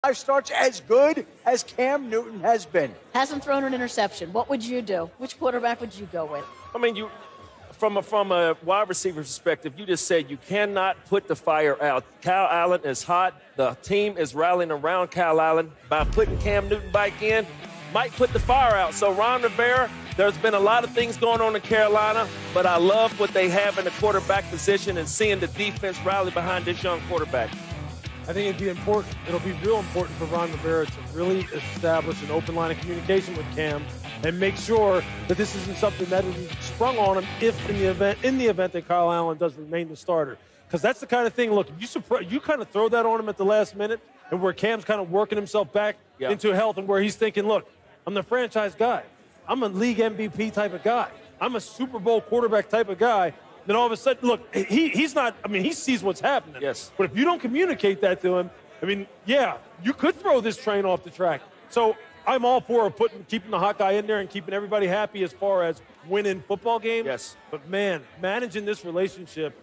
5 starts as good as Cam Newton has been. Hasn't thrown an interception. What would you do? Which quarterback would you go with? I mean, from a wide receiver perspective, you just said you cannot put the fire out. Kyle Allen is hot. The team is rallying around Kyle Allen by putting Cam Newton back in. Might put the fire out. So Ron Rivera, there's been a lot of things going on in Carolina, but I love what they have in the quarterback position and seeing the defense rally behind this young quarterback. I think it'd be important. It'll be real important for Ron Rivera to really establish an open line of communication with Cam and make sure that this isn't something that is sprung on him if in the event that Kyle Allen does remain the starter. Because that's the kind of thing, look, you kind of throw that on him at the last minute and where Cam's kind of working himself back into health and where he's thinking, look, I'm the franchise guy. I'm a league MVP type of guy. I'm a Super Bowl quarterback type of guy. Then all of a sudden, look, he's not, I mean, he sees what's happening. Yes. But if you don't communicate that to him, I mean, yeah, you could throw this train off the track. So I'm all for keeping the hot guy in there and keeping everybody happy as far as winning football games. Yes. But, man, managing this relationship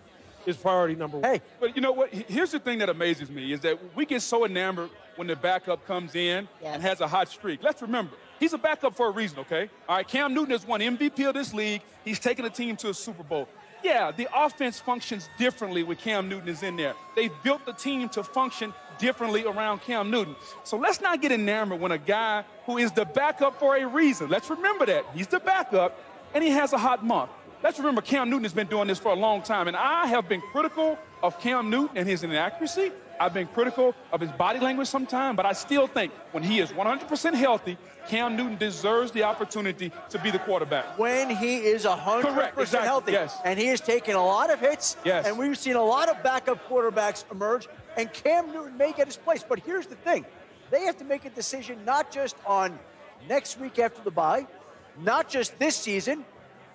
is priority number one. Hey, but you know what? Here's the thing that amazes me is that we get so enamored when the backup comes in and has a hot streak. Let's remember, he's a backup for a reason, okay? All right, Cam Newton has won MVP of this league. He's taken a team to a Super Bowl. Yeah, the offense functions differently when Cam Newton is in there. They've built the team to function differently around Cam Newton. So let's not get enamored when a guy who is the backup for a reason, let's remember that. He's the backup, and he has a hot month. Let's remember Cam Newton has been doing this for a long time, and I have been critical of Cam Newton and his inaccuracy. I've been critical of his body language sometimes, but I still think when he is 100% healthy, Cam Newton deserves the opportunity to be the quarterback. When he is 100% healthy. Yes. And he has taken a lot of hits. Yes. And we've seen a lot of backup quarterbacks emerge. And Cam Newton may get his place. But here's the thing. They have to make a decision not just on next week after the bye, not just this season,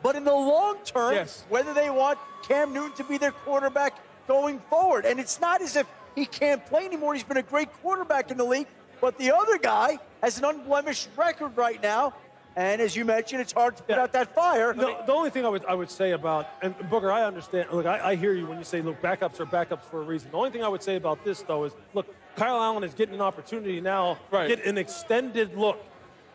but in the long term, whether they want Cam Newton to be their quarterback going forward. And it's not as if he can't play anymore. He's been a great quarterback in the league. But the other guy has an unblemished record right now. And as you mentioned, it's hard to put out that fire. The only thing I would say about, and Booker, I understand, look, I hear you when you say, look, backups are backups for a reason. The only thing I would say about this, though, is, look, Kyle Allen is getting an opportunity now to get an extended look.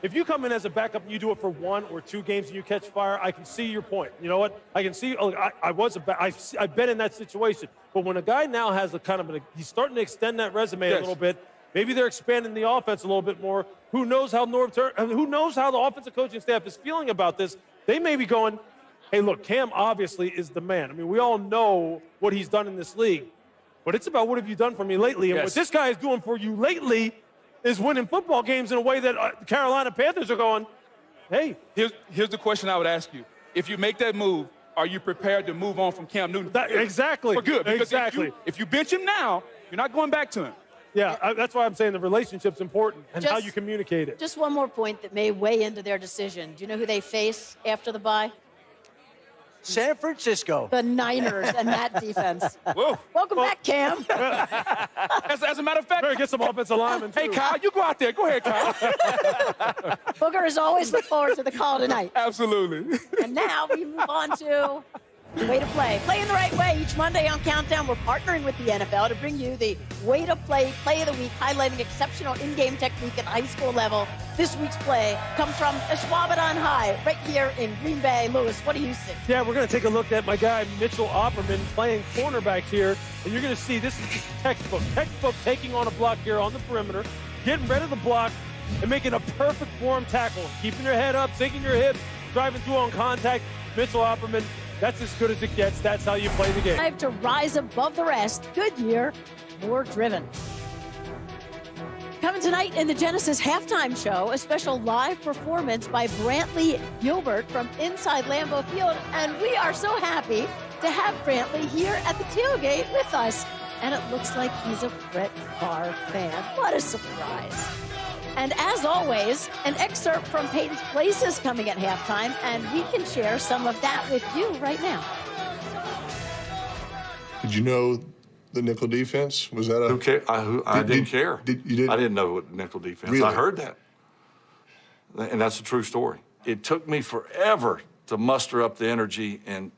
If you come in as a backup and you do it for 1 or 2 games and you catch fire, I can see your point. You know what? I can see, I've been in that situation. But when a guy now has a kind of, he's starting to extend that resume a little bit, maybe they're expanding the offense a little bit more. Who knows how who knows how the offensive coaching staff is feeling about this? They may be going, hey, look, Cam obviously is the man. I mean, we all know what he's done in this league. But it's about what have you done for me lately. And what this guy is doing for you lately is winning football games in a way that the Carolina Panthers are going, hey. Here's the question I would ask you. If you make that move, are you prepared to move on from Cam Newton? Exactly. For good. Because exactly. If you bench him now, you're not going back to him. Yeah, that's why I'm saying the relationship's important and how you communicate it. Just one more point that may weigh into their decision. Do you know who they face after the bye? San Francisco. The Niners and that defense. Whoa. Welcome back, Cam. As a matter of fact, better get some offensive linemen, too. Hey, Kyle, you go out there. Go ahead, Kyle. Booker is always look forward to the call tonight. Absolutely. And now we move on to Way to Play. Playing the right way. Each Monday on Countdown, we're partnering with the NFL to bring you the Way to Play Play of the Week, highlighting exceptional in-game technique at the high school level. This week's play comes from Schwaben High, right here in Green Bay. Lewis, what do you see? Yeah, we're going to take a look at my guy, Mitchell Opperman, playing cornerback here. And you're going to see this is just textbook taking on a block here on the perimeter, getting rid of the block, and making a perfect form tackle. Keeping your head up, sinking your hips, driving through on contact. Mitchell Opperman, that's as good as it gets. That's how you play the game. Time to rise above the rest. Goodyear, more driven. Coming tonight in the Genesis halftime show, a special live performance by Brantley Gilbert from inside Lambeau Field. And we are so happy to have Brantley here at the tailgate with us. And it looks like he's a Brett Favre fan. What a surprise. And as always, an excerpt from Peyton's Places coming at halftime, and we can share some of that with you right now. Did you know the nickel defense? Was that a... Who cared? I didn't care. You didn't? I didn't know what nickel defense. Really? I heard that. And that's a true story. It took me forever to muster up the energy and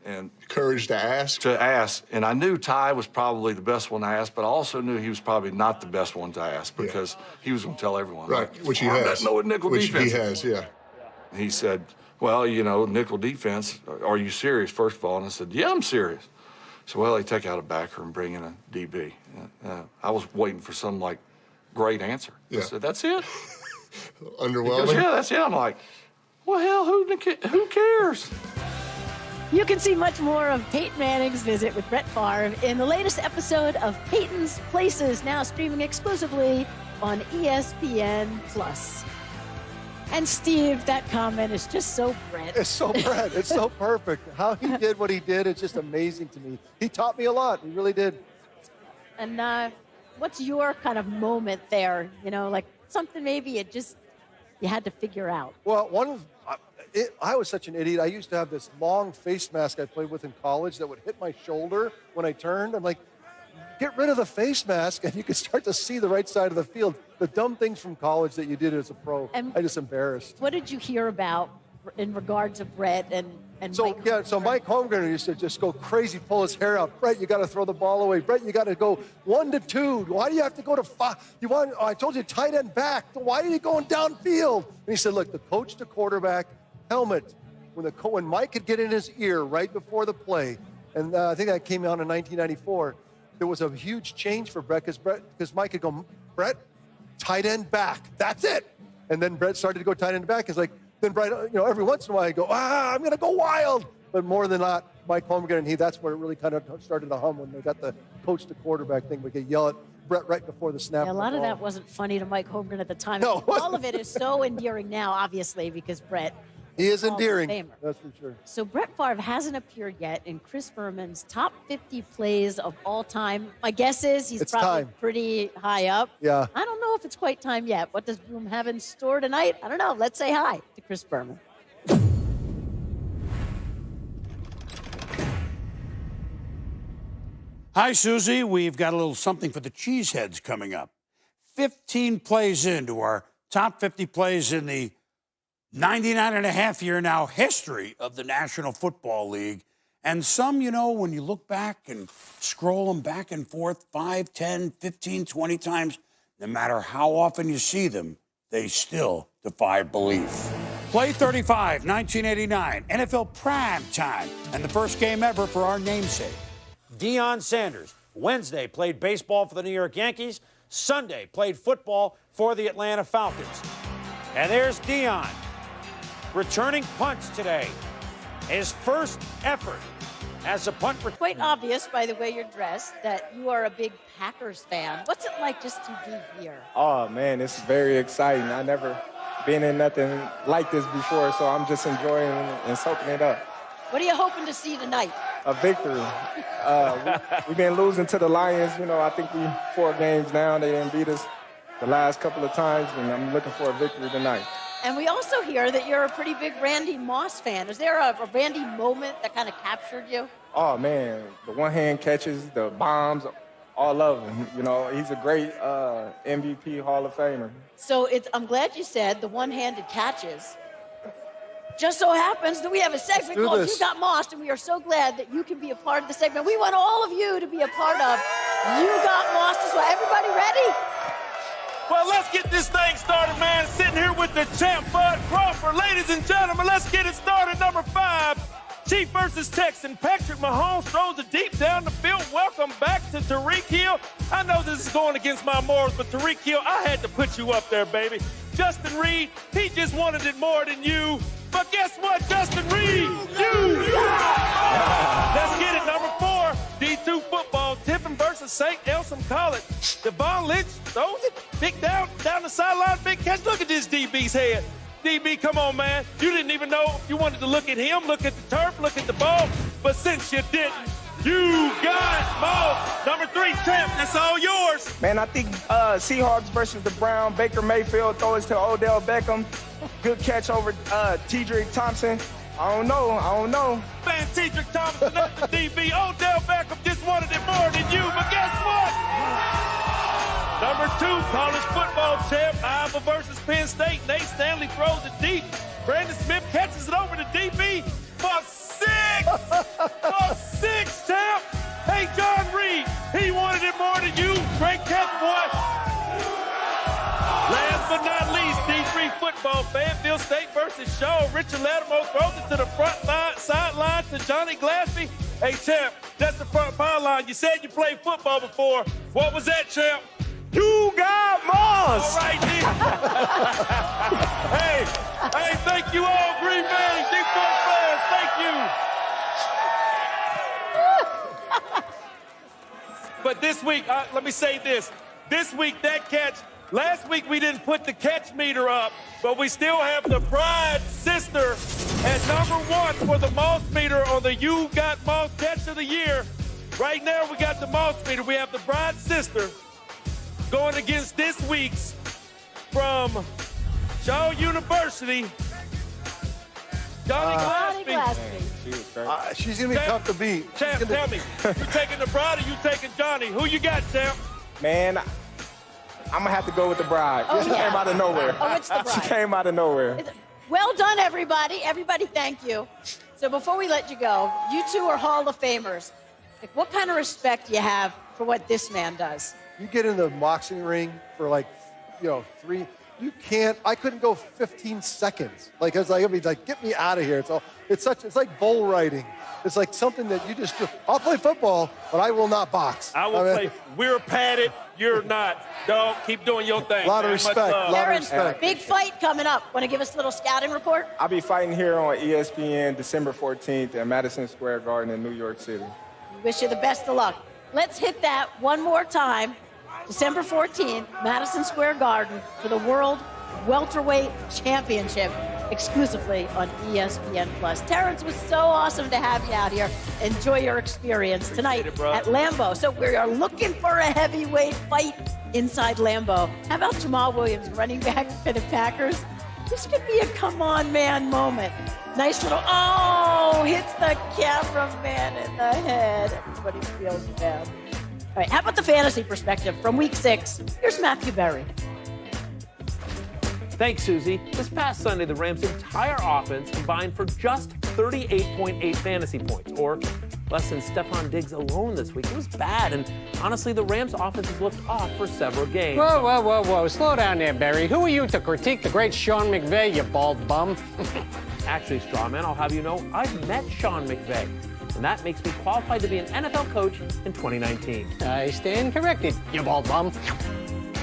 Courage to ask. And I knew Ty was probably the best one to ask, but I also knew he was probably not the best one to ask because he was going to tell everyone. Right, like, which he I has. know what nickel which defense he has, yeah. He said, well, you know, nickel defense, are you serious, first of all? And I said, yeah, I'm serious. So, well, they take out a backer and bring in a DB. I was waiting for some, like, great answer. Yeah. I said, that's it? Underwhelming. He goes, yeah, that's it. I'm like, well, hell, who cares? You can see much more of Peyton Manning's visit with Brett Favre in the latest episode of Peyton's Places, now streaming exclusively on ESPN+. And Steve, that comment is just so Brett. It's so Brett. It's so perfect. How he did what he did, it's just amazing to me. He taught me a lot. He really did. And what's your kind of moment there? You know, like something maybe you had to figure out. Well, I was such an idiot. I used to have this long face mask I played with in college that would hit my shoulder when I turned. I'm like, get rid of the face mask and you can start to see the right side of the field. The dumb things from college that you did as a pro, I just embarrassed. What did you hear about in regards to Brett and Mike Holmgren? So Mike Holmgren used to just go crazy, pull his hair out. Brett, you got to throw the ball away. Brett, you got to go 1 to 2. Why do you have to go to 5? I told you tight end back. Why are you going downfield? And he said, look, the coach to quarterback helmet, when Mike could get in his ear right before the play, and I think that came out in 1994, there was a huge change for Brett because Mike could go, Brett, tight end back. That's it. And then Brett started to go tight end back. It's like, then Brett, every once in a while I go, I'm going to go wild. But more than not, Mike Holmgren and that's where it really kind of started to hum when they got the coach to quarterback thing. We could yell at Brett right before the snap. Yeah, a lot of that wasn't funny to Mike Holmgren at the time. No, all of it is so endearing now, obviously, because Brett. He is Hall of endearing, Famer. that's for sure. So Brett Favre hasn't appeared yet in Chris Berman's top 50 plays of all time. My guess is he's It's probably time. pretty high up. Yeah. I don't know if it's quite time yet. What does Boom have in store tonight? I don't know. Let's say hi to Chris Berman. Hi, Susie. We've got a little something for the cheeseheads coming up. 15 plays into our top 50 plays in the 99-and-a-half-year now history of the National Football League. And some, when you look back and scroll them back and forth 5, 10, 15, 20 times, no matter how often you see them, they still defy belief. Play 35, 1989, NFL prime time, and the first game ever for our namesake. Deion Sanders, Wednesday played baseball for the New York Yankees. Sunday played football for the Atlanta Falcons. And there's Deion, returning punts today. His first effort as a punt returner. Quite obvious by the way you're dressed that you are a big Packers fan. What's it like just to be here? Oh, man, it's very exciting. I never been in nothing like this before, so I'm just enjoying and soaking it up. What are you hoping to see tonight? A victory. We've been losing to the Lions. I think we 4 games down. They didn't beat us the last couple of times, and I'm looking for a victory tonight. And we also hear that you're a pretty big Randy Moss fan. Is there a Randy moment that kind of captured you? Oh, man, the one-hand catches, the bombs, all of them. He's a great MVP Hall of Famer. So I'm glad you said the one-handed catches. Just so happens that we have a segment called You Got Mossed, and we are so glad that you can be a part of the segment. We want all of you to be a part of You Got Mossed as well. Everybody ready? Well, let's get this thing started, man. Sitting here with the champ, Bud Crawford. Ladies and gentlemen, let's get it started. Number 5, Chief versus Texan. Patrick Mahomes throws it deep down the field. Welcome back to Tyreek Hill. I know this is going against my morals, but Tyreek Hill, I had to put you up there, baby. Justin Reed, he just wanted it more than you. But guess what, Justin Reed? Let's get it. Number 4, D2 football. Tiffin versus St. Elsom College. Devon Lynch throws it big down the sideline, big catch. Look at this DB's head. DB, come on, man. You didn't even know if you wanted to look at him, look at the turf, look at the ball. But since you didn't, you got ball. Number 3, champ, that's all yours. Man, I think Seahawks versus the Browns. Baker Mayfield throws to Odell Beckham. Good catch over Tedrick Thompson. I don't know. Man, Tedrick Thompson up the DB. Odell Beckham just wanted it more than you, but guess what? Number 2, college football champ, Iowa versus Penn State. Nate Stanley throws it deep. Brandon Smith catches it over the DB. For Oh, 6, champ. Hey, John Reed, he wanted it more than you. Great catch, boy. Last but not least, D3 football, Fayetteville State versus Shaw. Richard Lattimore throws it to the sideline to Johnny Glaspie. Hey, champ, that's the front power line. You said you played football before. What was that, champ? You got Moss. All right, D. hey, thank you all, Green Bay, D4 fans. Thank you. But this week, let me say this. This week, that catch, last week we didn't put the catch meter up, but we still have the Bride sister at #1 for the Moss meter on the You Got Moss Catch of the Year. Right now, we got the Moss meter. We have the Bride sister going against this week's from Shaw University, Johnny Glaspie. She was great. She's going to be tough to beat. Champ, tell me, you taking the Bride or you taking Johnny? Who you got, champ? Man, I'm going to have to go with the Bride. Oh, She yeah. came out of nowhere. Oh, it's the Bride. She came out of nowhere. Well done, everybody. Everybody, thank you. So before we let you go, you two are Hall of Famers. Like, what kind of respect do you have for what this man does? You get in the boxing ring for like, 3. You can't. I couldn't go 15 seconds. Like I was like, get me out of here. It's like bull riding. It's like something that you just do. I'll play football, but I will not box. I will play. We're padded. You're not. Dog, keep doing your thing. A lot of man. Much respect. love. Lot of Darren, respect. big fight coming up. Want to give us a little scouting report? I'll be fighting here on ESPN December 14th at Madison Square Garden in New York City. We wish you the best of luck. Let's hit that one more time. December 14th, Madison Square Garden for the World Welterweight Championship, exclusively on ESPN+. Terrence, was so awesome to have you out here. Enjoy your experience tonight it, bro. at Lambeau. So we are looking for a heavyweight fight inside Lambeau. How about Jamal Williams, running back for the Packers? This could be a come-on, man moment. Nice little, hits the cameraman in the head. Everybody feels bad. All right, how about the fantasy perspective from week 6? Here's Matthew Berry. Thanks, Susie. This past Sunday, the Rams' entire offense combined for just 38.8 fantasy points, or less than Stephon Diggs alone this week. It was bad, and honestly, the Rams' offense has looked off for several games. Whoa. Slow down there, Barry. Who are you to critique the great Sean McVay, you bald bum? Actually, Strawman, I'll have you know, I've met Sean McVay, and that makes me qualified to be an NFL coach in 2019. I stand corrected, you bald bum.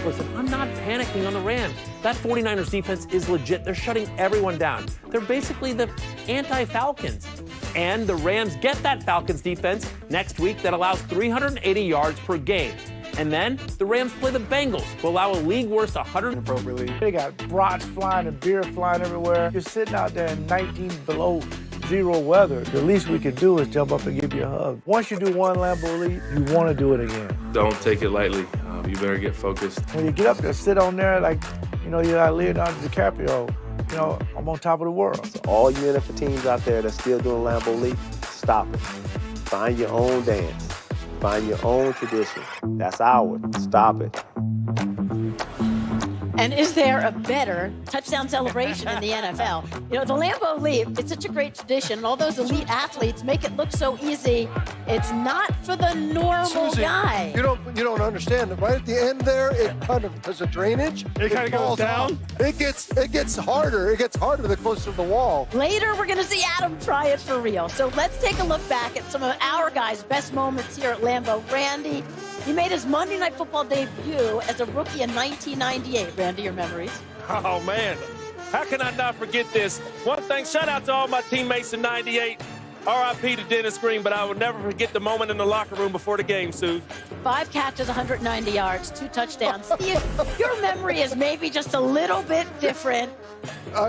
Listen, I'm not panicking on the Rams. That 49ers defense is legit. They're shutting everyone down. They're basically the anti-Falcons. And the Rams get that Falcons defense next week that allows 380 yards per game. And then the Rams play the Bengals, who allow a league-worst 100 Appropriately. They got brats flying and beer flying everywhere. You're sitting out there in 19 below zero weather. The least we can do is jump up and give you a hug. Once you do one Lambeau Elite, you want to do it again. Don't take it lightly. You better get focused. When you get up there, sit on there like, you're like Leonardo DiCaprio. I'm on top of the world. So all you NFL teams out there that's still doing Lambeau Elite, stop it. Find your own dance. Find your own tradition. That's ours. Stop it. And is there a better touchdown celebration in the NFL? The Lambeau Leap, it's such a great tradition. And all those elite athletes make it look so easy. It's not for the normal Susie, guy. You don't understand. Right at the end there, it kind of has a drainage. It kind of goes falls down? off. It gets harder. It gets harder the closer to the wall. Later, we're going to see Adam try it for real. So let's take a look back at some of our guys' best moments here at Lambeau. Randy, he made his Monday Night Football debut as a rookie in 1998. Randy, your memories? Oh, man. How can I not forget this? One thing, shout out to all my teammates in 98. R.I.P. to Dennis Green, but I will never forget the moment in the locker room before the game, Sue. 5 catches, 190 yards, 2 touchdowns. Steve, your memory is maybe just a little bit different. I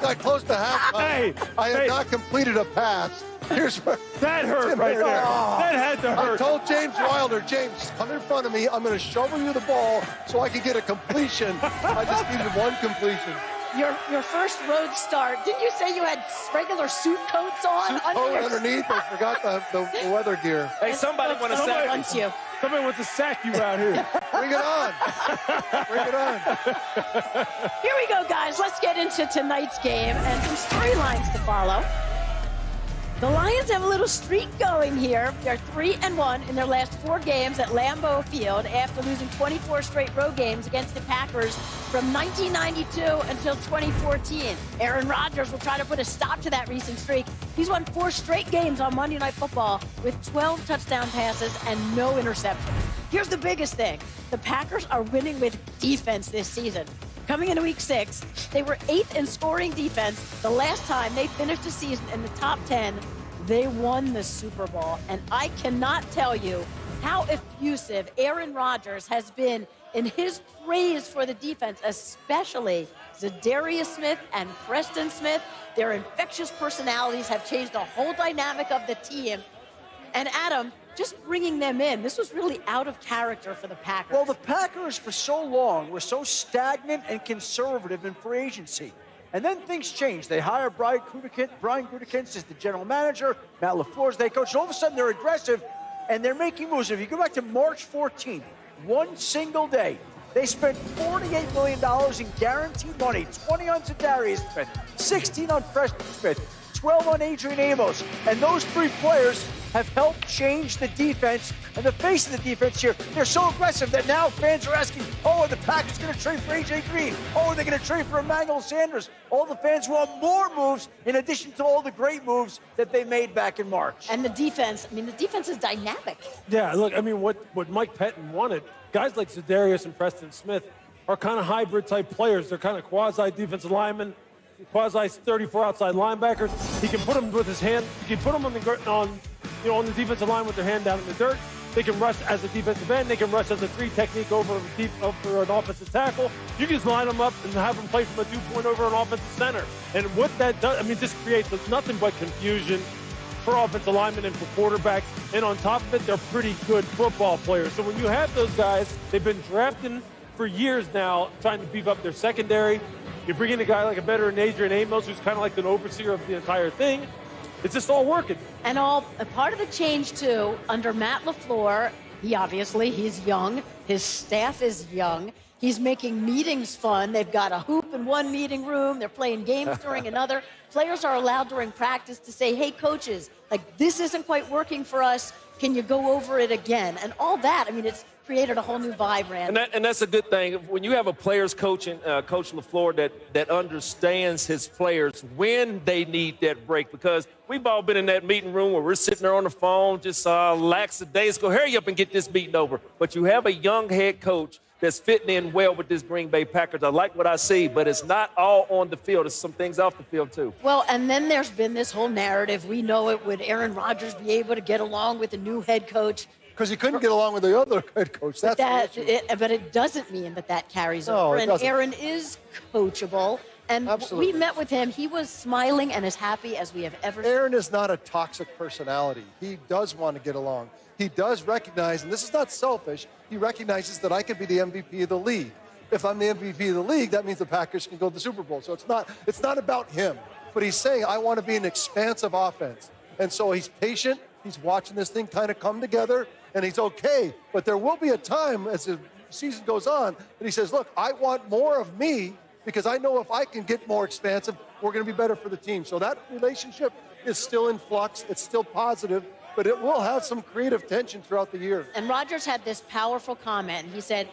got close to halftime. I had not completed a pass. Here's where that hurt right there. That had to hurt. I told James Wilder, James, come in front of me. I'm going to shovel you the ball so I can get a completion. I just needed one completion. Your first road start, didn't you say you had regular suit coats on? Suit coat underneath. I forgot the weather gear. Hey, somebody want to sack you. Somebody wants to sack you out here. Bring it on. Bring it on. Here we go, guys. Let's get into tonight's game and some storylines to follow. The Lions have a little streak going here. They're 3-1 in their last 4 games at Lambeau Field after losing 24 straight road games against the Packers from 1992 until 2014. Aaron Rodgers will try to put a stop to that recent streak. He's won 4 straight games on Monday Night Football with 12 touchdown passes and no interceptions. Here's the biggest thing. The Packers are winning with defense this season. Coming into week 6, they were 8th in scoring defense. The last time they finished the season in the top 10, they won the Super Bowl. And I cannot tell you how effusive Aaron Rodgers has been in his praise for the defense, especially Zadarius Smith and Preston Smith. Their infectious personalities have changed the whole dynamic of the team. And Adam, just bringing them in, this was really out of character for the Packers. Well, the Packers for so long were so stagnant and conservative in free agency. And then things changed. They hire Brian Gutekunst as the general manager, Matt LaFleur as the head coach, and all of a sudden they're aggressive and they're making moves. If you go back to March 14th, one single day, they spent $48 million in guaranteed money, 20 on Zadarius Smith, 16 on Preston Smith, 12 on Adrian Amos. And those 3 players have helped change the defense and the face of the defense here. They're so aggressive that now fans are asking, oh, are the Packers going to trade for A.J. Green? Oh, are they going to trade for Emmanuel Sanders? All the fans want more moves in addition to all the great moves that they made back in March. And the defense, the defense is dynamic. Yeah, look, what Mike Pettin wanted, guys like Zadarius and Preston Smith are kind of hybrid type players. They're kind of quasi defensive linemen, quasi 34 outside linebackers. He can put them with his hand. He can put them on the defensive line with their hand down in the dirt. They can rush as a defensive end. They can rush as a 3 technique over an offensive tackle. You can just line them up and have them play from a 2-point over an offensive center. And what that does, this creates nothing but confusion for offensive linemen and for quarterbacks. And on top of it, they're pretty good football players. So when you have those guys, they've been drafting for years now, trying to beef up their secondary. You bring in a guy like a veteran Adrian Amos, who's kind of like an overseer of the entire thing. It's just all working. And a part of the change, too, under Matt LaFleur, he's young. His staff is young. He's making meetings fun. They've got a hoop in one meeting room. They're playing games during another. Players are allowed during practice to say, hey, coaches, this isn't quite working for us. Can you go over it again? And all that, it's created a whole new vibe, Rand. And that's a good thing. When you have a players coach LaFleur that understands his players when they need that break, because we've all been in that meeting room where we're sitting there on the phone, just lackadaisical, hurry up and get this meeting over. But you have a young head coach that's fitting in well with this Green Bay Packers. I like what I see, but it's not all on the field. There's some things off the field, too. Well, and then there's been this whole narrative. We know it. Would Aaron Rodgers be able to get along with the new head coach? Because he couldn't get along with the other head coach. But it doesn't mean that carries over. And Aaron is coachable. And we met with him. He was smiling and as happy as we have ever seen. Aaron is not a toxic personality. He does want to get along. He does recognize, and this is not selfish, he recognizes that I could be the MVP of the league. If I'm the MVP of the league, that means the Packers can go to the Super Bowl. So it's not about him. But he's saying, I want to be an expansive offense. And so he's patient. He's watching this thing kind of come together, and he's okay. But there will be a time as the season goes on that he says, look, I want more of me because I know if I can get more expansive, we're going to be better for the team. So that relationship is still in flux. It's still positive, but it will have some creative tension throughout the year. And Rodgers had this powerful comment. He said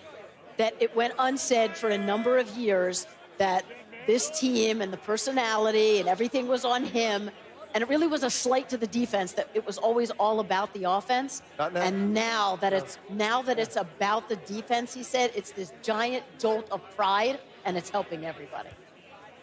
that it went unsaid for a number of years that this team and the personality and everything was on him. And it really was a slight to the defense that it was always all about the offense. And now that it's about the defense, he said, it's this giant jolt of pride, and it's helping everybody.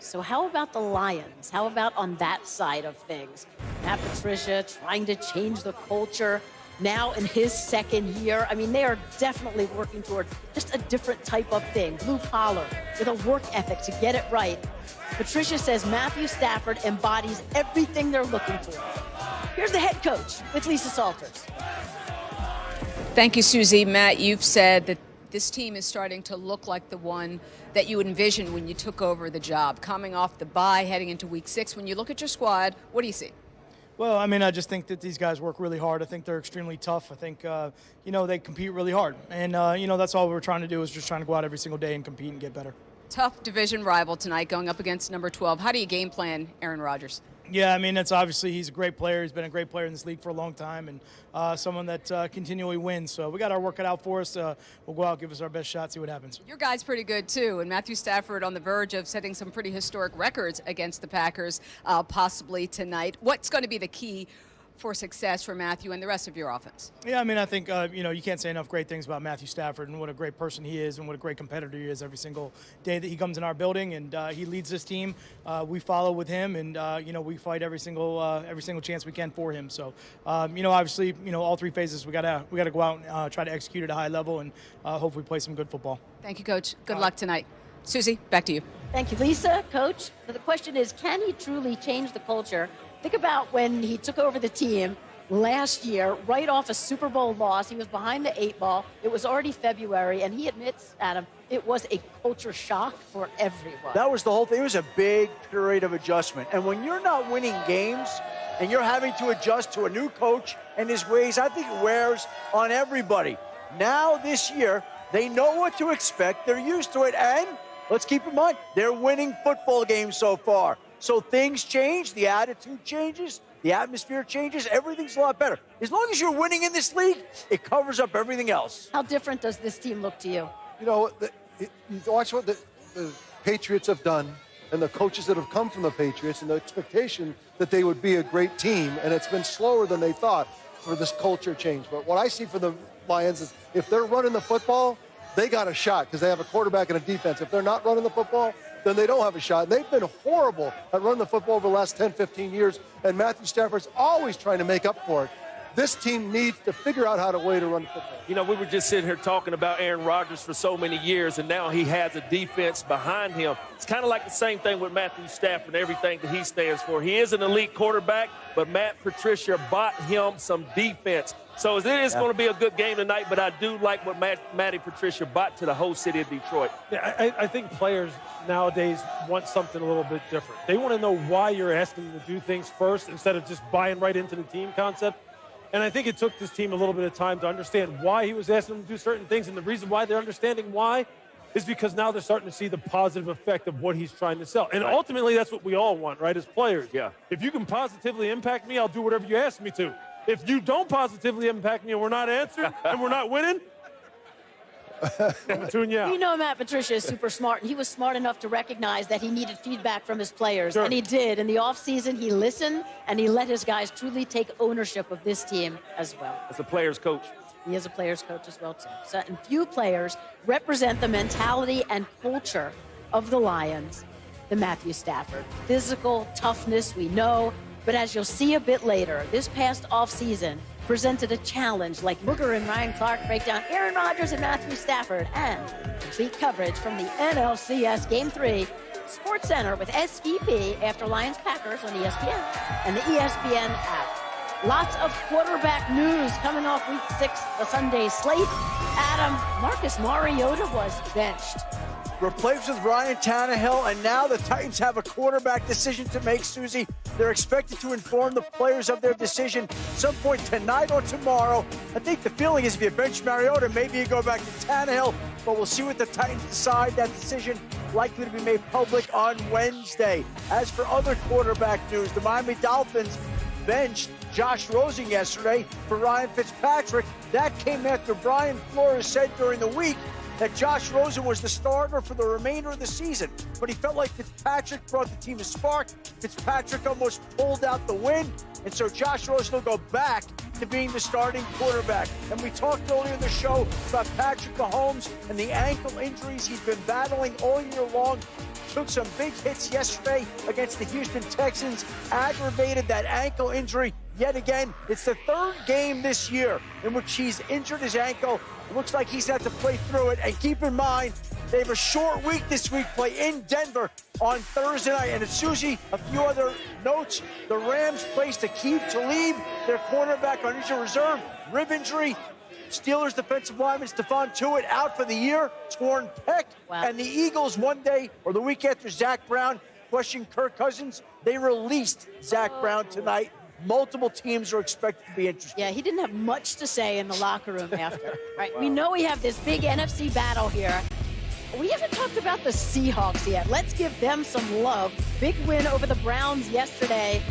So how about the Lions? How about on that side of things? Matt Patricia trying to change the culture now in his second year. They are definitely working toward just a different type of thing, blue collar, with a work ethic to get it right. Patricia says Matthew Stafford embodies everything they're looking for. Here's the head coach with Lisa Salters. Thank you, Susie. Matt, you've said that this team is starting to look like the one that you envisioned when you took over the job. Coming off the bye, heading into week 6, when you look at your squad, what do you see? Well, I just think that these guys work really hard. I think they're extremely tough. I think, they compete really hard. And, that's all we're trying to do is just trying to go out every single day and compete and get better. Tough division rival tonight going up against number 12. How do you game plan Aaron Rodgers? Yeah, I mean, it's obviously he's a great player. He's been a great player in this league for a long time, and someone that continually wins. So we got our work cut out for us. We'll go out, give us our best shot, see what happens. Your guy's pretty good too, and Matthew Stafford on the verge of setting some pretty historic records against the Packers, possibly tonight. What's going to be the key for success for Matthew and the rest of your offense? Yeah, I mean, I think, you can't say enough great things about Matthew Stafford and what a great person he is and what a great competitor he is every single day that he comes in our building, and he leads this team. We follow with him, and, we fight every single chance we can for him. So, obviously, all three phases, we gotta go out and try to execute at a high level and hopefully play some good football. Thank you, Coach. Good luck tonight. Susie, back to you. Thank you, Lisa. Coach, the question is, can he truly change the culture? Think about when he took over the team last year, right off a Super Bowl loss. He was behind the 8 ball. It was already February, and he admits, Adam, it was a culture shock for everyone. That was the whole thing. It was a big period of adjustment. And when you're not winning games and you're having to adjust to a new coach and his ways, I think it wears on everybody. Now this year, they know what to expect. They're used to it. And let's keep in mind, they're winning football games so far. So things change, the attitude changes, the atmosphere changes, everything's a lot better. As long as you're winning in this league, it covers up everything else. How different does this team look to you? You watch what the Patriots have done and the coaches that have come from the Patriots and the expectation that they would be a great team, and it's been slower than they thought for this culture change. But what I see for the Lions is if they're running the football, they got a shot because they have a quarterback and a defense. If they're not running the football, then they don't have a shot. And they've been horrible at running the football over the last 10, 15 years, and Matthew Stafford's always trying to make up for it. This team needs to figure out how to run the football. We were just sitting here talking about Aaron Rodgers for so many years, and now he has a defense behind him. It's kind of like the same thing with Matthew Stafford and everything that he stands for. He is an elite quarterback, but Matt Patricia bought him some defense. So it is going to be a good game tonight, but I do like what Matty Patricia bought to the whole city of Detroit. Yeah, I think players nowadays want something a little bit different. They want to know why you're asking them to do things first instead of just buying right into the team concept. And I think it took this team a little bit of time to understand why he was asking them to do certain things. And the reason why they're understanding why is because now they're starting to see the positive effect of what he's trying to sell. And ultimately, that's what we all want, right, as players. Yeah. If you can positively impact me, I'll do whatever you ask me to. If you don't positively impact me and we're not answering and we're not winning, I'm gonna tune you out. We know Matt Patricia is super smart, and he was smart enough to recognize that he needed feedback from his players, Sure. and he did. In the offseason, he listened, and he let his guys truly take ownership of this team as well. As a player's coach. He is a player's coach as well, too. So, and few players represent the mentality and culture of the Lions than Matthew Stafford. Physical toughness, we know, but as you'll see a bit later, this past offseason presented a challenge like Booger and Ryan Clark break down Aaron Rodgers and Matthew Stafford, and complete coverage from the NLCS Game 3 Sports Center with SVP after Lions Packers on ESPN and the ESPN app. Lots of quarterback news coming off Week 6, the Sunday slate. Adam, Marcus Mariota was benched. Replaced with Ryan Tannehill, and now the Titans have a quarterback decision to make, Susie. They're expected to inform the players of their decision some point tonight or tomorrow. I think the feeling is if you bench Mariota, maybe you go back to Tannehill, but we'll see what the Titans decide. That decision likely to be made public on Wednesday. As for other quarterback news, the Miami Dolphins benched Josh Rosen yesterday for Ryan Fitzpatrick. That came after Brian Flores said during the week that Josh Rosen was the starter for the remainder of the season, but he felt like Fitzpatrick brought the team a spark. Fitzpatrick almost pulled out the win, and so Josh Rosen will go back to being the starting quarterback. And we talked earlier in the show about Patrick Mahomes and the ankle injuries he's been battling all year long. Took some big hits yesterday against the Houston Texans, aggravated that ankle injury yet again. It's the third game this year in which he's injured his ankle. It looks like he's had to play through it. And keep in mind, they have a short week this week, play in Denver on Thursday night. And it's Susie, a few other notes. The Rams placed Aqib Talib, their cornerback, on injured reserve, rib injury. Steelers defensive lineman Stephon Tuitt out for the year, torn pec. Wow. And the Eagles one day, or the week after Zach Brown questioned Kirk Cousins, they released Zach Brown tonight. Multiple teams are expected to be interested. Yeah, he didn't have much to say in the locker room after. Right? Wow. We know we have this big NFC battle here. we haven't talked about the Seahawks yet. Let's give them some love. Big win over the Browns yesterday.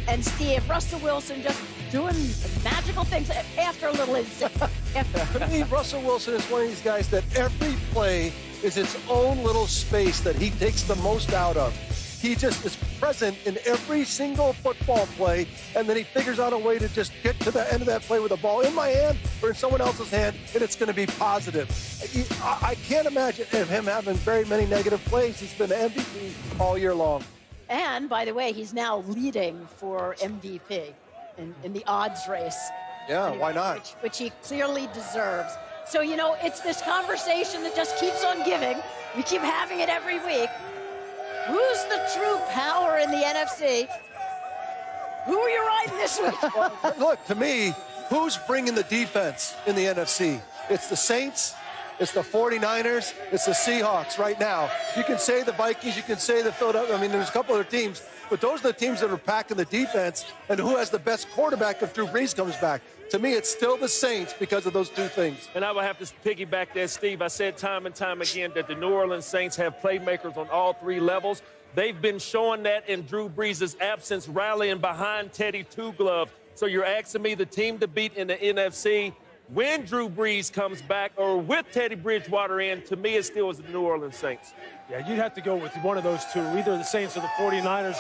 And Steve, Russell Wilson just doing magical things after a little incident. To me, Russell Wilson is one of these guys that every play is its own little space that he takes the most out of. He just is present in every single football play, and then he figures out a way to just get to the end of that play with the ball in my hand or in someone else's hand, and it's going to be positive. I can't imagine him having very many negative plays. He's been MVP all year long. And, by the way, he's now leading for MVP in the odds race. Yeah, anyway, why not? Which he clearly deserves. So, you know, it's this conversation that just keeps on giving. We keep having it every week. Who's the true power in the NFC? Who are you riding this week? Well, look, to me, who's bringing the defense in the NFC? It's the Saints, it's the 49ers, it's the Seahawks right now. You can say the Vikings, you can say the Philadelphia. I mean, there's a couple other teams, but those are the teams that are packing the defense, and who has the best quarterback if Drew Brees comes back. To me, it's still the Saints because of those two things. And I would have to piggyback that, Steve. I said time and time again that the New Orleans Saints have playmakers on all three levels. They've been showing that in Drew Brees' absence, rallying behind Teddy Two Glove. So you're asking me the team to beat in the NFC when Drew Brees comes back or with Teddy Bridgewater in, to me, it still is the New Orleans Saints. Yeah, you'd have to go with one of those two, either the Saints or the 49ers.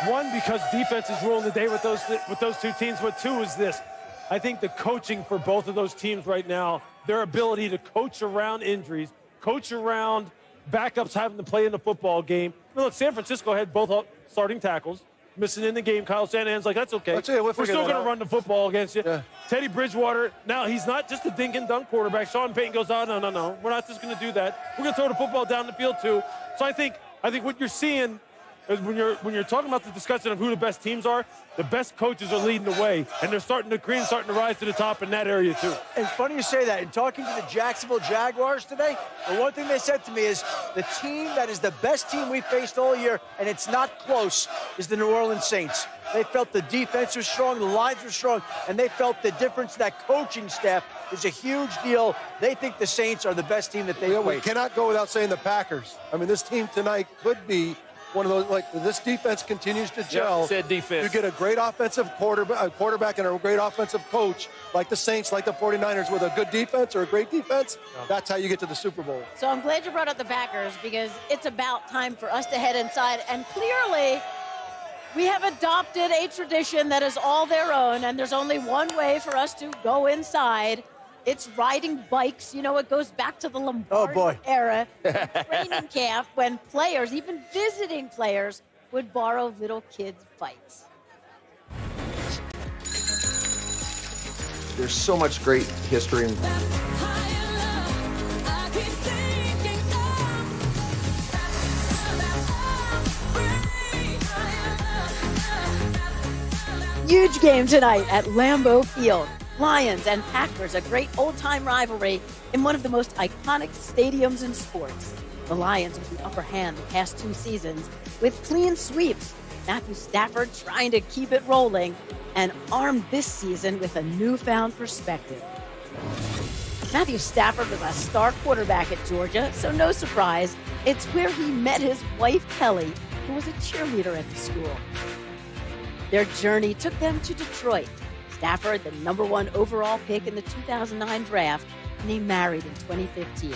One, because defense is ruling the day with those two teams, but two is this. I think the coaching for both of those teams right now, their ability to coach around injuries, coach around backups having to play in the football game. I mean, look, San Francisco had both starting tackles, missing in the game. Kyle Shanahan's like, that's okay. We're still going to run the football against you. Yeah. Teddy Bridgewater, now he's not just a dink and dunk quarterback. Sean Payton goes, oh, no. We're not just going to do that. We're going to throw the football down the field too. So I think what you're seeing is when you're talking about the discussion of who the best teams are, the best coaches are leading the way, and they're starting to rise to the top in that area too. And funny you say that. In talking to the Jacksonville Jaguars today, the one thing they said to me is the team that is the best team we faced all year, and it's not close, is the New Orleans Saints. They felt the defense was strong, the lines were strong, and they felt the difference. That coaching staff is a huge deal. They think the Saints are the best team that they faced. We cannot go without saying the Packers. I mean, this team tonight could be one of those, like, this defense continues to gel. Yep, said defense. You get a great offensive quarterback and a great offensive coach like the Saints, like the 49ers, with a good defense or a great defense. That's how you get to the Super Bowl. So I'm glad you brought up the Packers, because it's about time for us to head inside. And clearly, we have adopted a tradition that is all their own, and there's only one way for us to go inside. It's riding bikes. You know, it goes back to the Lombardi era, training camp, when players, even visiting players, would borrow little kids' bikes. There's so much great history. Huge game tonight at Lambeau Field. Lions and Packers, a great old-time rivalry in one of the most iconic stadiums in sports. The Lions with the upper hand the past 2 seasons with clean sweeps. Matthew Stafford trying to keep it rolling and armed this season with a newfound perspective. Matthew Stafford was a star quarterback at Georgia, so no surprise, it's where he met his wife, Kelly, who was a cheerleader at the school. Their journey took them to Detroit. Stafford, the #1 overall pick in the 2009 draft, and they married in 2015.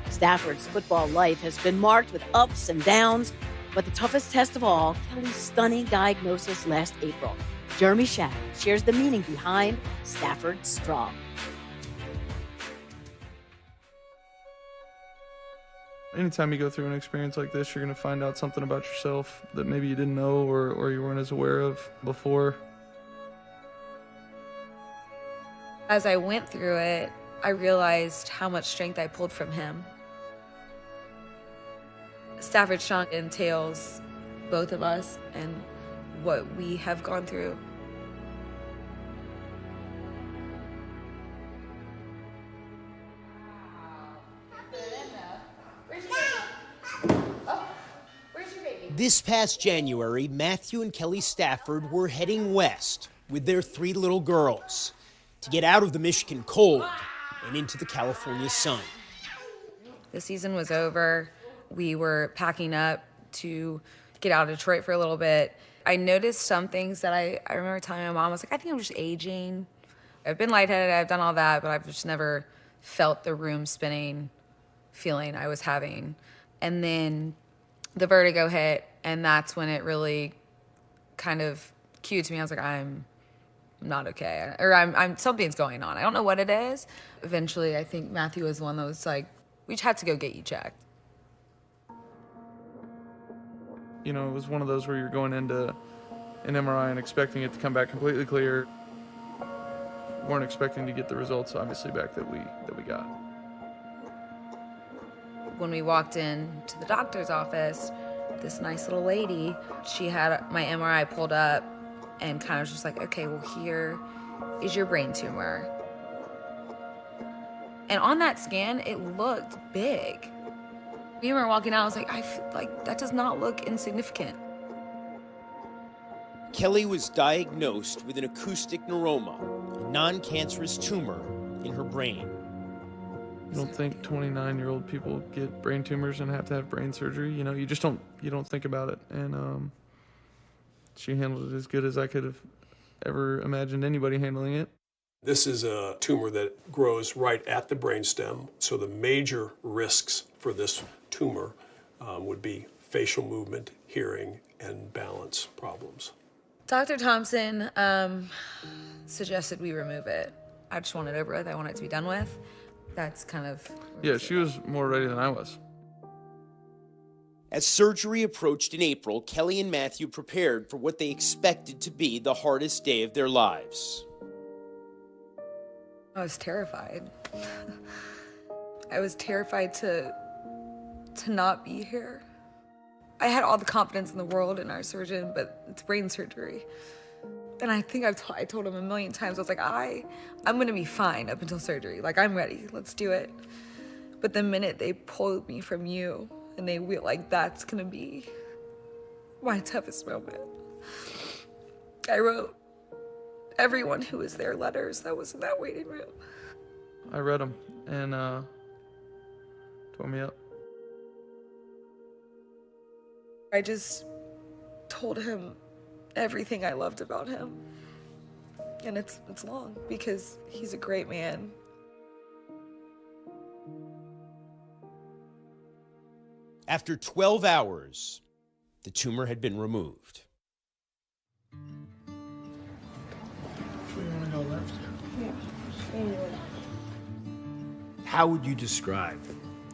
Stafford's football life has been marked with ups and downs, but the toughest test of all, Kelly's stunning diagnosis last April. Jeremy Schack shares the meaning behind Stafford Strong. Anytime you go through an experience like this, you're going to find out something about yourself that maybe you didn't know or you weren't as aware of before. As I went through it, I realized how much strength I pulled from him. Stafford Strong entails both of us and what we have gone through. This past January, Matthew and Kelly Stafford were heading west with their 3 little girls to get out of the Michigan cold and into the California sun. The season was over. We were packing up to get out of Detroit for a little bit. I noticed some things that I remember telling my mom, I was like, I think I'm just aging. I've been lightheaded, I've done all that, but I've just never felt the room spinning feeling I was having. And then the vertigo hit, and that's when it really kind of cued to me. I was like, I'm not okay, or I'm something's going on. I don't know what it is. Eventually, I think Matthew was one that was like, we just had to go get you checked. You know, it was one of those where you're going into an MRI and expecting it to come back completely clear. Weren't expecting to get the results, obviously, back that we got. When we walked in to the doctor's office, this nice little lady, she had my MRI pulled up and kind of just like, okay, well, here is your brain tumor. And on that scan, it looked big. We were walking out, I was like, I feel like that does not look insignificant. Kelly was diagnosed with an acoustic neuroma, a non-cancerous tumor in her brain. You don't think 29-year-old people get brain tumors and have to have brain surgery. You know, you just don't think about it. And she handled it as good as I could have ever imagined anybody handling it. This is a tumor that grows right at the brainstem, so the major risks for this tumor would be facial movement, hearing, and balance problems. Dr. Thompson suggested we remove it. I just want it over with. I want it to be done with. That's kind of... Yeah, she was more ready than I was. As surgery approached in April, Kelly and Matthew prepared for what they expected to be the hardest day of their lives. I was terrified. I was terrified to not be here. I had all the confidence in the world in our surgeon, but it's brain surgery. And I think I told him a million times, I was like, I'm gonna be fine up until surgery. Like, I'm ready, let's do it. But the minute they pulled me from you and they were like, that's gonna be my toughest moment. I wrote everyone who was there letters that was in that waiting room. I read them and tore me up. I just told him everything I loved about him. And it's long because he's a great man. After 12 hours, the tumor had been removed. We want to go left? Yeah. How would you describe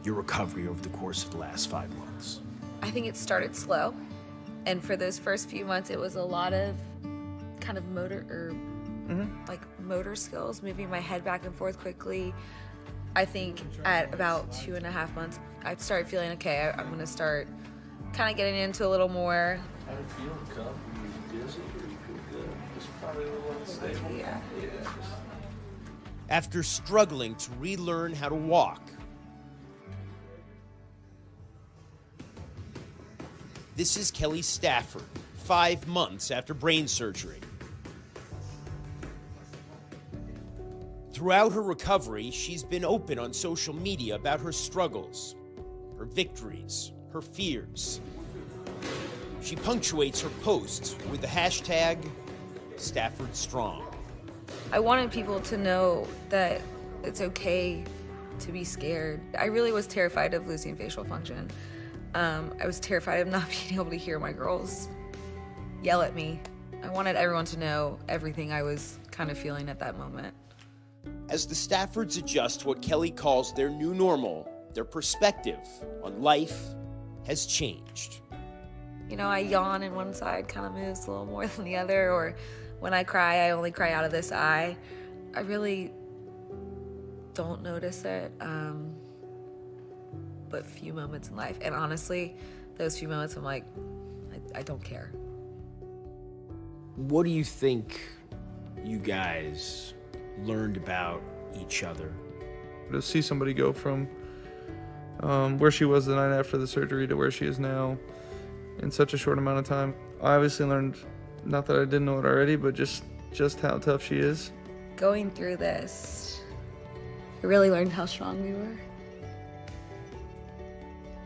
your recovery over the course of the last 5 months? I think it started slow. And for those first few months, it was a lot of kind of motor skills, moving my head back and forth quickly. I think at about 2.5 months, I started feeling, okay, I'm gonna start kind of getting into a little more. How do you feel, Cup? Are you dizzy or you feel good? It's probably a little unstable. Yeah. After struggling to relearn how to walk, this is Kelly Stafford, 5 months after brain surgery. Throughout her recovery, she's been open on social media about her struggles, her victories, her fears. She punctuates her posts with the hashtag #StaffordStrong. I wanted people to know that it's okay to be scared. I really was terrified of losing facial function. I was terrified of not being able to hear my girls yell at me. I wanted everyone to know everything I was kind of feeling at that moment. As the Staffords adjust to what Kelly calls their new normal, their perspective on life has changed. You know, I yawn and one side kind of moves a little more than the other, or when I cry, I only cry out of this eye. I really don't notice it, but few moments in life. And honestly, those few moments, I'm like, I don't care. What do you think you guys learned about each other? To see somebody go from where she was the night after the surgery to where she is now in such a short amount of time. I obviously learned, not that I didn't know it already, but just how tough she is. Going through this, I really learned how strong we were.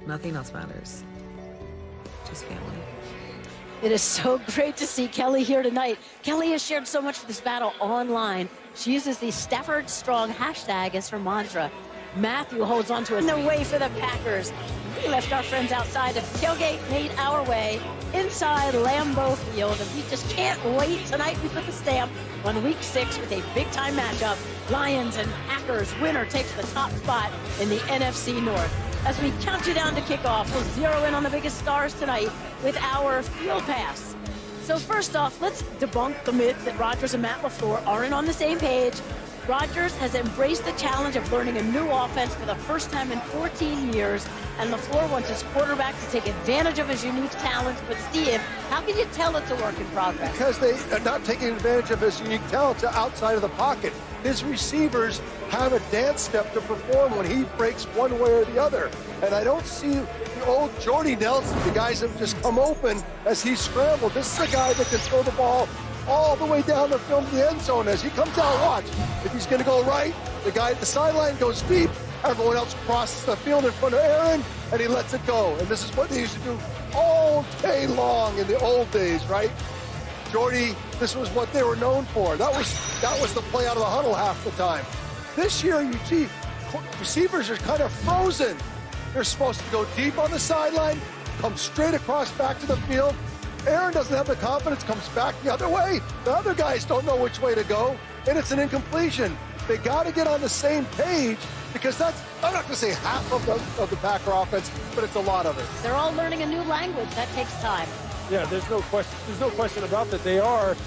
Nothing else matters. Just family. It is so great to see Kelly here tonight. Kelly has shared so much of this battle online. She uses the Stafford Strong hashtag as her mantra. Matthew holds on to it in the way for the Packers. We left our friends outside. The tailgate made our way inside Lambeau Field, and we just can't wait. Tonight we put the stamp on Week 6 with a big-time matchup. Lions and Packers. Winner takes the top spot in the NFC North. As we count you down to kickoff, we'll zero in on the biggest stars tonight with our Field Pass. So first off, let's debunk the myth that Rodgers and Matt LaFleur aren't on the same page. Rodgers has embraced the challenge of learning a new offense for the first time in 14 years, and LaFleur wants his quarterback to take advantage of his unique talents. But Steve, how can you tell it's a work in progress? Because they are not taking advantage of his unique talents outside of the pocket. His receivers have a dance step to perform when he breaks one way or the other. And I don't see the old Jordy Nelson, the guys that have just come open as he scrambled. This is a guy that can throw the ball all the way down the field to the end zone. As he comes out, watch. If he's going to go right, the guy at the sideline goes deep. Everyone else crosses the field in front of Aaron, and he lets it go. And this is what they used to do all day long in the old days, right? Jordy, this was what they were known for. That was the play out of the huddle half the time. This year, you see, receivers are kind of frozen. They're supposed to go deep on the sideline, come straight across back to the field. Aaron doesn't have the confidence, comes back the other way. The other guys don't know which way to go, and it's an incompletion. They got to get on the same page, because that's, I'm not going to say half of the Packer offense, but it's a lot of it. They're all learning a new language. That takes time. Yeah, there's no question about that. They are.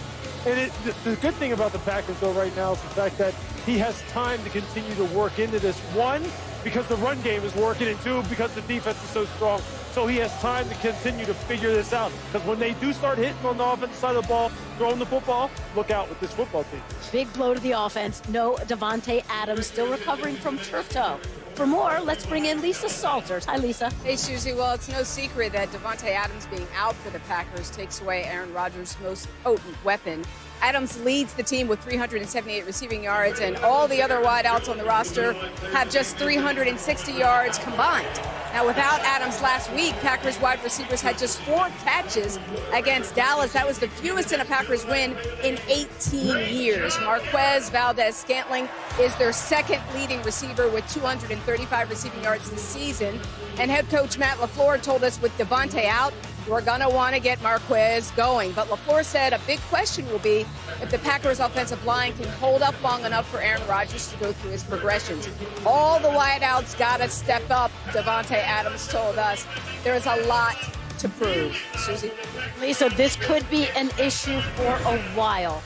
And the good thing about the Packers, though, right now is the fact that he has time to continue to work into this. One, because the run game is working, and two, because the defense is so strong. So he has time to continue to figure this out. Because when they do start hitting on the offensive side of the ball, throwing the football, look out with this football team. Big blow to the offense. No Davante Adams, still recovering from turf toe. For more, let's bring in Lisa Salters. Hi, Lisa. Hey, Susie. Well, it's no secret that Davante Adams being out for the Packers takes away Aaron Rodgers' most potent weapon. Adams leads the team with 378 receiving yards, and all the other wideouts on the roster have just 360 yards combined. Now, without Adams last week, Packers wide receivers had just 4 catches against Dallas. That was the fewest in a Packers win in 18 years. Marquez Valdes-Scantling is their second leading receiver with 235 receiving yards this season. And head coach Matt LaFleur told us with Davante out, we're going to want to get Marquez going. But LaFleur said a big question will be if the Packers' offensive line can hold up long enough for Aaron Rodgers to go through his progressions. All the wideouts got to step up, Davante Adams told us. There's a lot to prove. Susie? Lisa, this could be an issue for a while.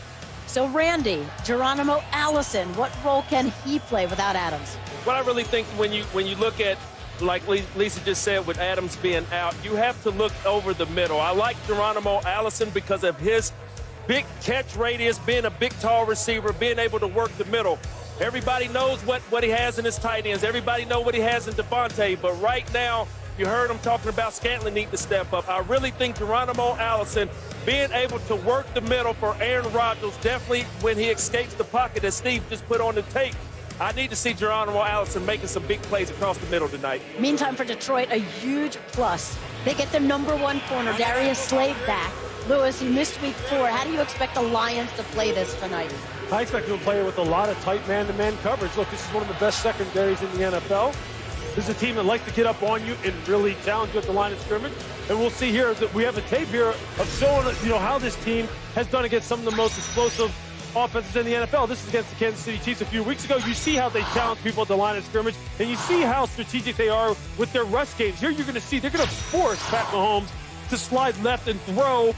So, Randy, Geronimo Allison, what role can he play without Adams? What I really think when you look at, like Lisa just said, with Adams being out, you have to look over the middle. I like Geronimo Allison because of his big catch radius, being a big, tall receiver, being able to work the middle. Everybody knows what he has in his tight ends. Everybody knows what he has in Davante. But right now, you heard him talking about Scantling need to step up. I really think Geronimo Allison being able to work the middle for Aaron Rodgers, definitely when he escapes the pocket that Steve just put on the tape, I need to see Geronimo Allison making some big plays across the middle tonight. Meantime, for Detroit, a huge plus. They get their #1 corner, Darius Slade, back. Lewis, he missed week 4. How do you expect the Lions to play this tonight? I expect them to play with a lot of tight man-to-man coverage. Look, this is one of the best secondaries in the NFL. This is a team that likes to get up on you and really challenge you at the line of scrimmage. And we'll see here that we have a tape here of showing how this team has done against some of the most explosive offenses in the NFL. This is against the Kansas City Chiefs a few weeks ago. You see how they challenge people at the line of scrimmage, and you see how strategic they are with their rush games. Here you're going to see they're going to force Pat Mahomes to slide left and throw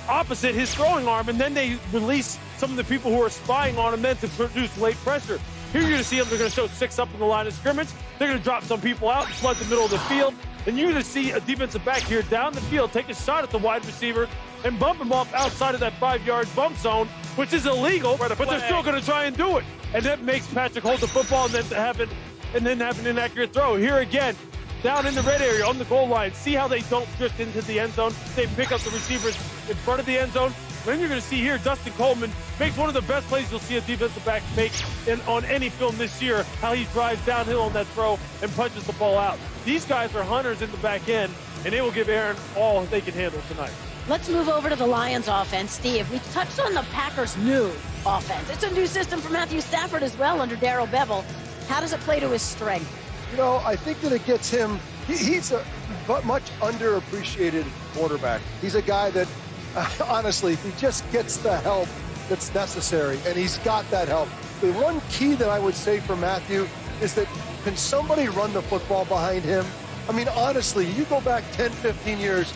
opposite his throwing arm, and then they release some of the people who are spying on him then to produce late pressure. Here you're going to see them. They're going to show 6 up in the line of scrimmage. They're going to drop some people out and flood the middle of the field. And you're going to see a defensive back here down the field take a shot at the wide receiver and bump him off outside of that 5-yard bump zone, which is illegal, but they're still going to try and do it. And that makes Patrick hold the football and then have an inaccurate throw. Here again, down in the red area on the goal line. See how they don't drift into the end zone. They pick up the receivers in front of the end zone. Then you're going to see here Dustin Coleman makes one of the best plays you'll see a defensive back make on any film this year, how he drives downhill on that throw and punches the ball out. These guys are hunters in the back end, and they will give Aaron all they can handle tonight. Let's move over to the Lions offense. Steve, we touched on the Packers' new offense. It's a new system for Matthew Stafford as well under Darrell Bevell. How does it play to his strength? You know, I think that it gets him, he's a much underappreciated quarterback. He's a guy that, honestly, he just gets the help that's necessary, and he's got that help. The one key that I would say for Matthew is that can somebody run the football behind him? I mean, honestly, you go back 10, 15 years,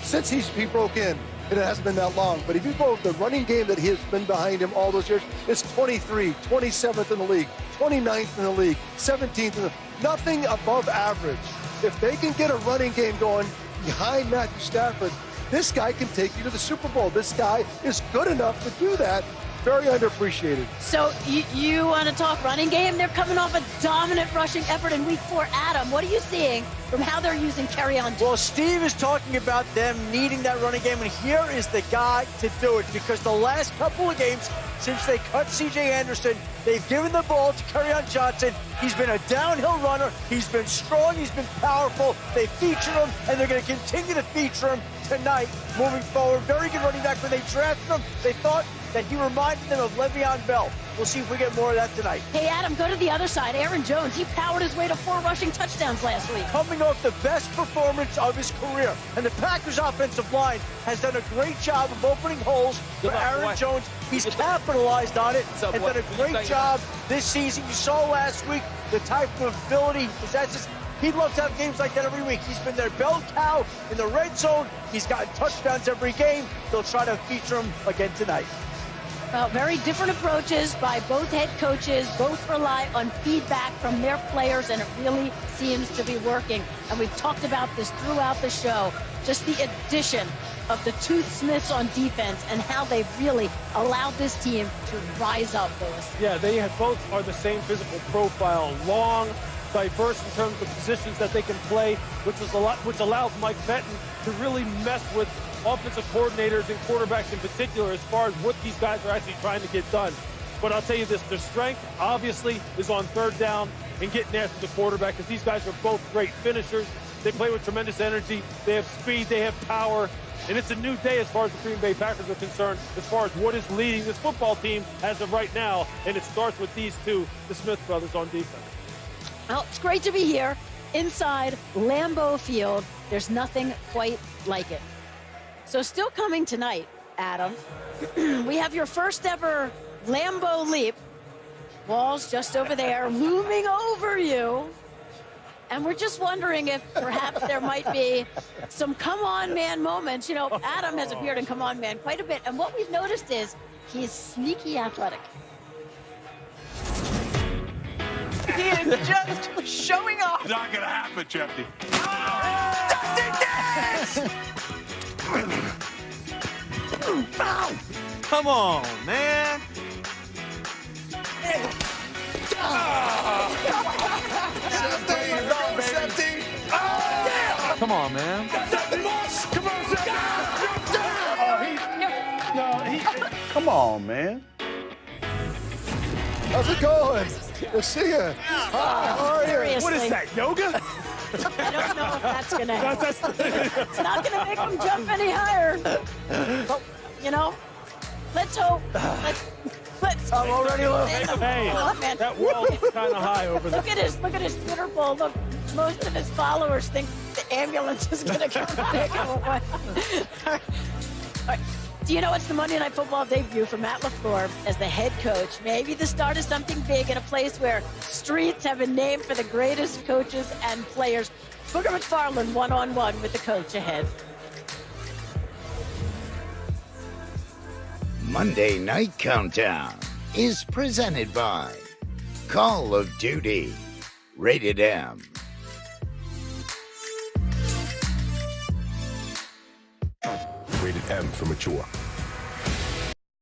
since he broke in, and it hasn't been that long, but if you go the running game that he has been behind him all those years, it's 23, 27th in the league, 29th in the league, 17th in the nothing above average. If they can get a running game going behind Matthew Stafford, this guy can take you to the Super Bowl. This guy is good enough to do that. Very underappreciated. So you want to talk running game? They're coming off a dominant rushing effort in week 4. Adam, what are you seeing from how they're using Kerryon? Well, Steve is talking about them needing that running game, and here is the guy to do it, because the last couple of games since they cut C.J. Anderson, they've given the ball to Kerryon Johnson. He's been a downhill runner. He's been strong. He's been powerful. They featured him, and they're going to continue to feature him tonight moving forward. Very good running back. When they drafted him, they thought that he reminded them of Le'Veon Bell. We'll see if we get more of that tonight. Hey, Adam, go to the other side. Aaron Jones, he powered his way to 4 rushing touchdowns last week. Coming off the best performance of his career. And the Packers offensive line has done a great job of opening holes for Aaron Jones. He's capitalized on it and done a great job this season. You saw last week the type of ability he possesses. He'd love to have games like that every week. He's been their bell cow in the red zone. He's gotten touchdowns every game. They'll try to feature him again tonight. Well, very different approaches by both head coaches. Both rely on feedback from their players, and it really seems to be working. And we've talked about this throughout the show, just the addition of the toothsmiths on defense and how they've really allowed this team to rise up, Lewis. Yeah, they both are the same physical profile, long, diverse in terms of positions that they can play, which allows Mike Benton to really mess with offensive coordinators and quarterbacks in particular as far as what these guys are actually trying to get done. But I'll tell you this, their strength obviously is on third down and getting after the quarterback, because these guys are both great finishers. They play with tremendous energy. They have speed. They have power. And it's a new day as far as the Green Bay Packers are concerned, as far as what is leading this football team as of right now. And it starts with these two, the Smith brothers, on defense. Well, it's great to be here inside Lambeau Field. There's nothing quite like it. So still coming tonight, Adam, we have your first ever Lambeau Leap. Walls just over there looming over you. And we're just wondering if perhaps there might be some come on man moments. You know, Adam has appeared in Come On Man quite a bit. And what we've noticed is he's sneaky athletic. He is just showing off. Not gonna happen, Jeffy. Come on, man. Come on, man. Come on, man. How's it going? Good to see you. Hi, how are you? Seriously. What is that, yoga? I don't know if that's going to help. It's not going to make him jump any higher. But, you know, let's hope. Let's I'm already looking. Hey, man. that wall is kind of high over there. Look at his Twitter poll. Look, most of his followers think the ambulance is going to come take him away. All right. Do you know it's the Monday Night Football debut for Matt LaFleur as the head coach? Maybe the start of something big in a place where streets have been named for the greatest coaches and players. Booger McFarland one-on-one with the coach ahead. Monday Night Countdown is presented by Call of Duty. Rated M. Rated M for mature.